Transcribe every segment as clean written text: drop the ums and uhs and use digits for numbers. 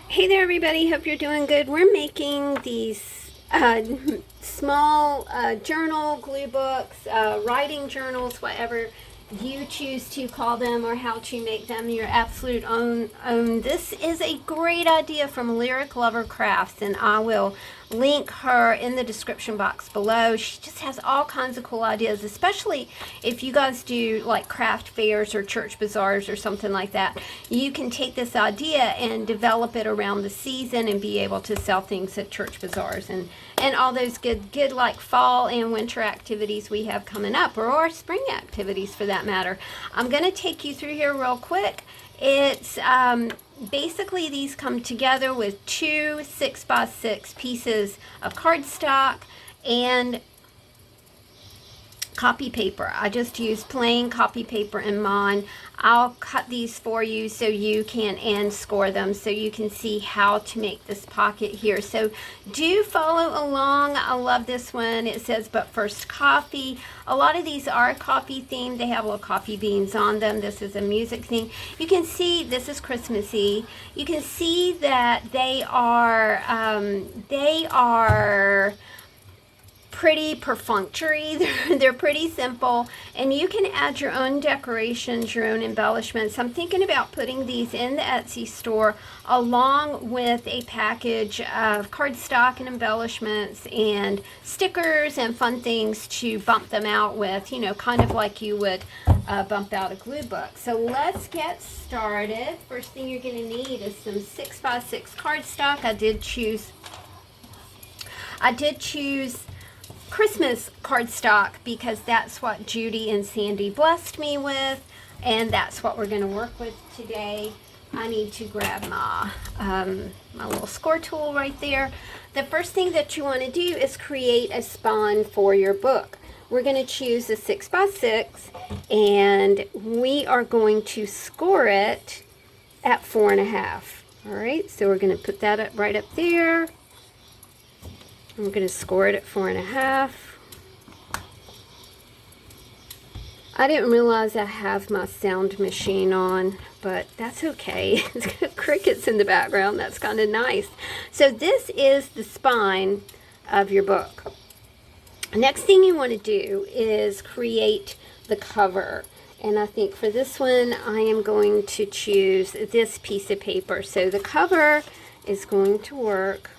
Hey there, everybody. Hope you're doing good. We're making these small journal, glue books, writing journals, whatever you choose to call them or how to make them your absolute own. This is a great idea from Lyric Lover Crafts, and I will link her in the description box below. She just has all kinds of cool ideas, especially if you guys do like craft fairs or church bazaars or something like that. You can take this idea and develop it around the season and be able to sell things at church bazaars and all those good like fall and winter activities we have coming up, or our spring activities for that matter. I'm going to take you through here real quick. It's basically these come together with two 6x6 pieces of cardstock and copy paper. I just use plain copy paper in mine. I'll cut these for you so you can and score them so you can see how to make this pocket here. So do follow along. I love this one. It says, but first coffee. A lot of these are coffee themed. They have little coffee beans on them. This is a music thing. You can see this is Christmassy. You can see that they are pretty perfunctory. They're pretty simple, and you can add your own decorations, your own embellishments. I'm thinking about putting these in the Etsy store along with a package of cardstock and embellishments and stickers and fun things to bump them out with, you know, kind of like you would bump out a glue book. So let's get started. First thing you're going to need is some 6x6 cardstock. I did choose Christmas cardstock because that's what Judy and Sandy blessed me with, and that's what we're going to work with today. I need to grab my my little score tool right there. The first thing that you want to do is create a spine for your book. We're going to choose a 6x6, and we are going to score it at 4.5. All right, so we're going to put that up right up there. I'm going to score it at 4.5. I didn't realize I have my sound machine on, but that's okay. It's got crickets in the background. That's kind of nice. So this is the spine of your book. Next thing you want to do is create the cover. And I think for this one, I am going to choose this piece of paper. So the cover is going to work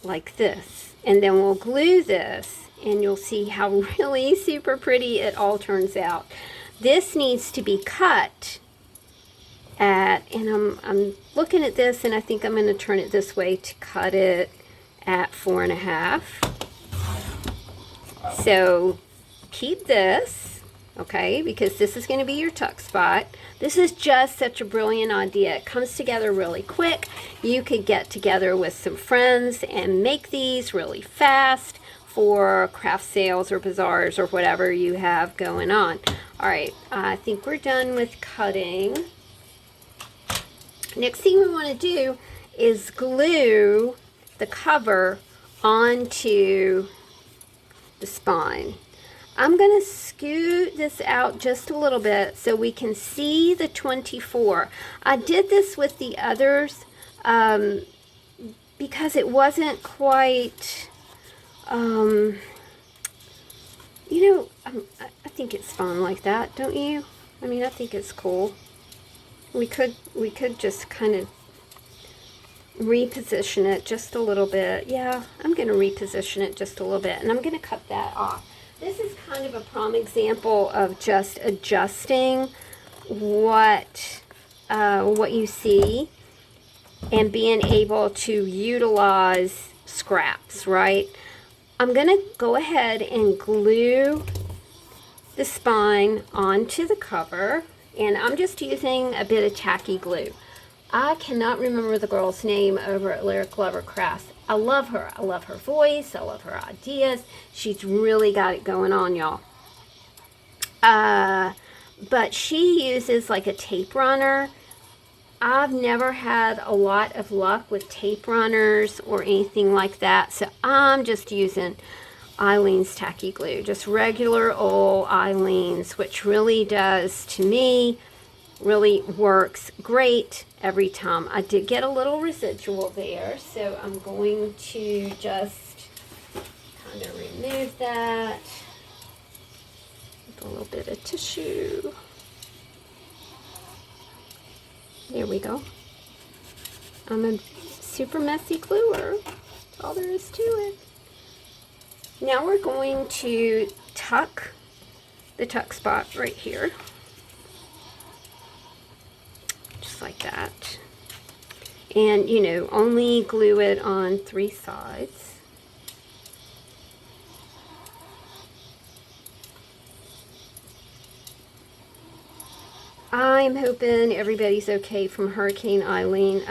like this, and then we'll glue this, and you'll see how really super pretty it all turns out. This needs to be cut at, and I'm looking at this, and I think I'm going to turn it this way to cut it at 4.5. So keep this, okay, because this is going to be your tuck spot. This is just such a brilliant idea. It comes together really quick. You could get together with some friends and make these really fast for craft sales or bazaars or whatever you have going on. All right, I think we're done with cutting. Next thing we want to do is glue the cover onto the spine. I'm going to scoot this out just a little bit so we can see the 24. I did this with the others because it wasn't quite, you know, I think it's fun like that, don't you? I mean, I think it's cool. We could just kind of reposition it just a little bit. Yeah, I'm going to reposition it just a little bit, and I'm going to cut that off. This is kind of a prime example of just adjusting what you see and being able to utilize scraps, right? I'm going to go ahead and glue the spine onto the cover, and I'm just using a bit of tacky glue. I cannot remember the girl's name over at Lyric Lover Crafts. I love her. I love her voice. I love her ideas. She's really got it going on, y'all. But she uses like a tape runner. I've never had a lot of luck with tape runners or anything like that. So I'm just using Eileen's tacky glue. Just regular old Eileen's, which really does, to me, really works great every time. I did get a little residual there, so I'm going to just kind of remove that with a little bit of tissue. There we go. I'm a super messy gluer. That's all there is to it. Now we're going to tuck the tuck spot right here. Just like that. And, you know, only glue it on 3 sides. I'm hoping everybody's okay from Hurricane Helene.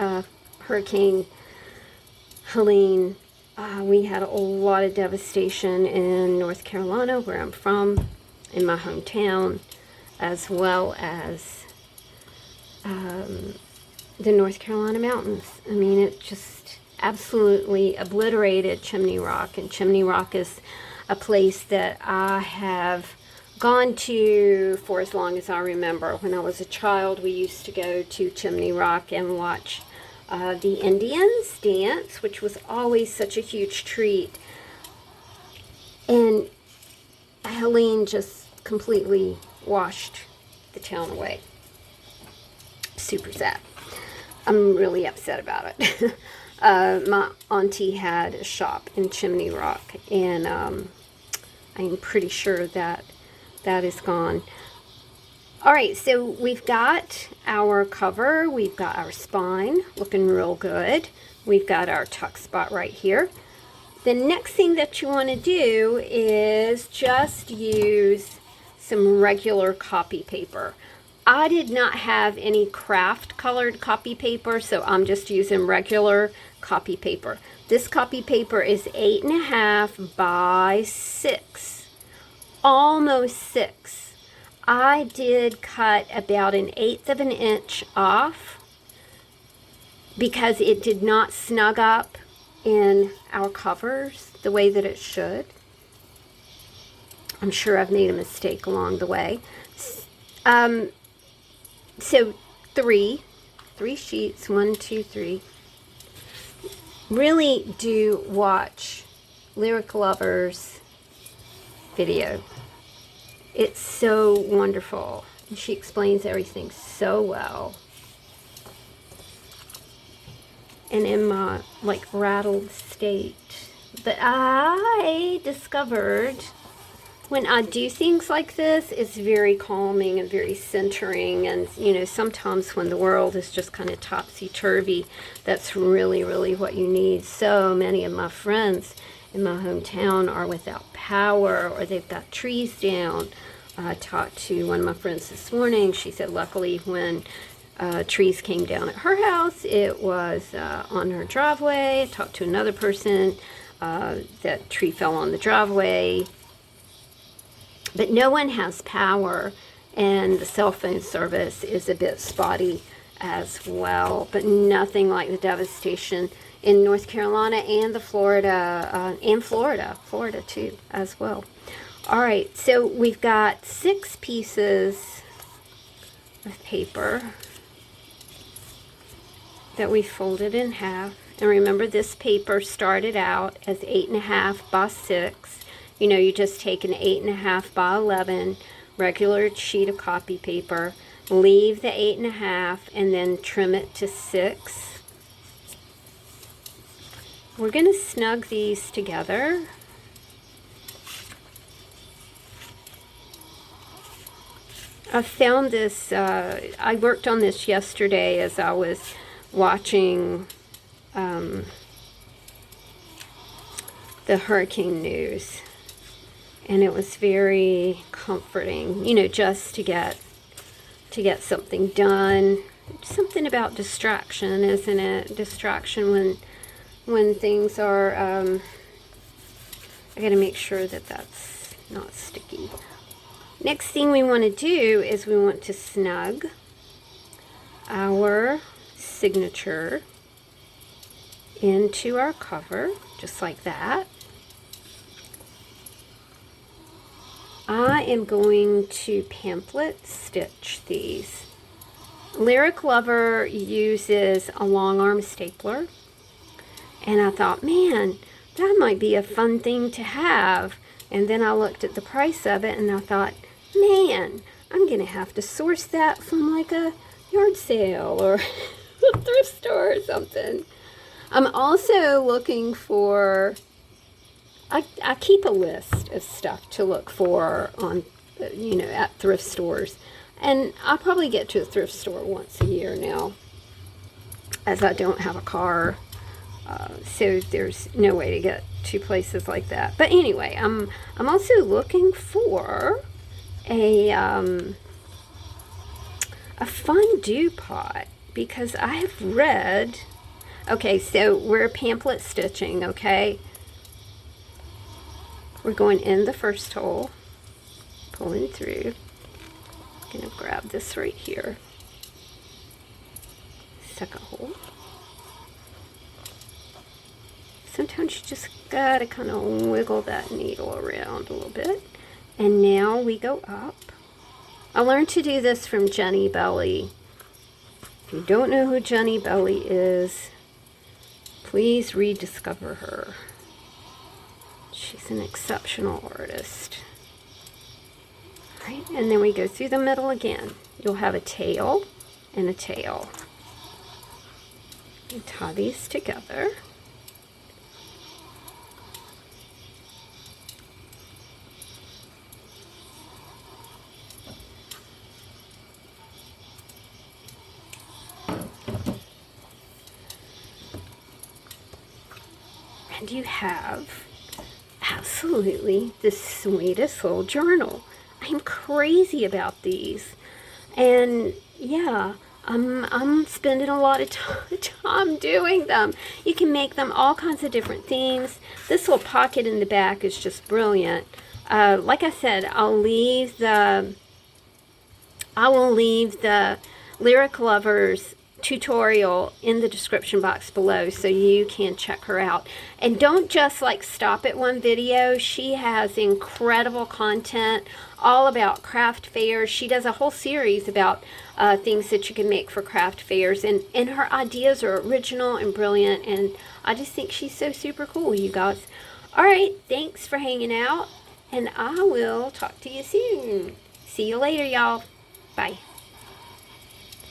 We had a lot of devastation in North Carolina, where I'm from, in my hometown, as well as the North Carolina mountains. I mean, it just absolutely obliterated Chimney Rock, and Chimney Rock is a place that I have gone to for as long as I remember. When I was a child, we used to go to Chimney Rock and watch the Indians dance, which was always such a huge treat. And Helene just completely washed the town away. Super sad. I'm really upset about it. My auntie had a shop in Chimney Rock, and I'm pretty sure that that is gone. All right, so we've got our cover, we've got our spine looking real good. We've got our tuck spot right here. The next thing that you want to do is just use some regular copy paper. I did not have any craft colored copy paper, so I'm just using regular copy paper. This copy paper is 8.5 by 6, almost 6. I did cut about 1/8 of an inch off because it did not snug up in our covers the way that it should. I'm sure I've made a mistake along the way. So three sheets, 1, 2, 3. Really do watch Lyric Lover's video. It's so wonderful. She explains everything so well. And in my rattled state. But I discovered when I do things like this, it's very calming and very centering. And, you know, sometimes when the world is just kind of topsy-turvy, that's really, really what you need. So many of my friends in my hometown are without power, or they've got trees down. I talked to one of my friends this morning. She said luckily when trees came down at her house, it was on her driveway. I talked to another person, that tree fell on the driveway. But no one has power, and the cell phone service is a bit spotty as well. But nothing like the devastation in North Carolina and the Florida too as well. All right, so we've got 6 pieces of paper that we folded in half. And remember, this paper started out as 8.5 by 6. You know, you just take an 8.5 by 11 regular sheet of copy paper, leave the 8.5, and then trim it to 6. We're going to snug these together. I found this, I worked on this yesterday as I was watching the hurricane news. And it was very comforting, you know, just to get something done. Something about distraction, isn't it? Distraction when things are, I gotta make sure that that's not sticky. Next thing we want to do is we want to snug our signature into our cover, just like that. I am going to pamphlet stitch these. Lyric Lover uses a long arm stapler, and I thought, man, that might be a fun thing to have. And then I looked at the price of it, and I thought, man, I'm gonna have to source that from like a yard sale or a thrift store or something. I'm also looking for, I keep a list of stuff to look for on, at thrift stores. And I'll probably get to a thrift store once a year now, as I don't have a car. So there's no way to get to places like that. But anyway, I'm also looking for a fondue pot, because I have read. Okay, so we're pamphlet stitching. Okay, we're going in the first hole, pulling through. I'm gonna grab this right here. Second hole. Sometimes you just gotta kind of wiggle that needle around a little bit. And now we go up. I learned to do this from Jenny Belly. If you don't know who Jenny Belly is, please rediscover her. She's an exceptional artist. Right, and then we go through the middle again. You'll have a tail and a tail. You tie these together. And you have absolutely the sweetest little journal. I'm crazy about these. And yeah, I'm spending a lot of time doing them. You can make them all kinds of different themes. This little pocket in the back is just brilliant. Like I said, I will leave the Lyric Lovers tutorial in the description box below so you can check her out. And don't just like stop at one video. She has incredible content all about craft fairs. She does a whole series about things that you can make for craft fairs, and her ideas are original and brilliant, and I just think she's so super cool, you guys. All right, thanks for hanging out, and I will talk to you soon. See you later, y'all. Bye.